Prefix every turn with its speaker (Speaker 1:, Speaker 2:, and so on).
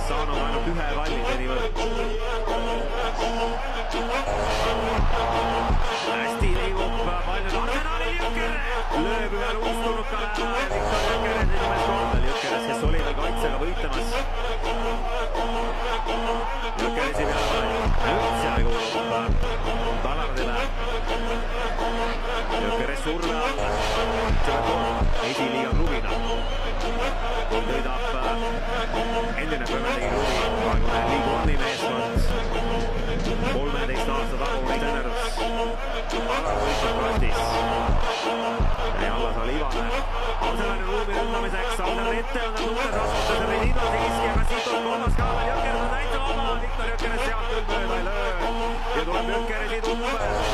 Speaker 1: saanud ainult ühe palli senivõrd. Hästi liigub pall nüüd Arsenali Jõkere. Lööb ühele uustulnukale ära ja Viktor Jõkere esimest korda. Jõkeres, kes oli veel kaitsega võitlemas. Jõkeresi peale pall. Nüüd seal kuulub Talardile. Jõkeres surve all. Esiliiga klubina. Kui tõidab endine Premier League'i klubi, praegune League One'i meeskond. 13 aasta tagune Seners. Alar võitleb kastis. Ja Allas oli Ivane. Arsenali ruumi ründamiseks. Arsenali ette on uutes raskustes. Reidino siiski, aga siit on kolmas kaamel. Jõkeres on täitsa vaba. Viktor Jõkeres sealt küll mööda ei löö. Ja tuleb Jõkeresi tumbel.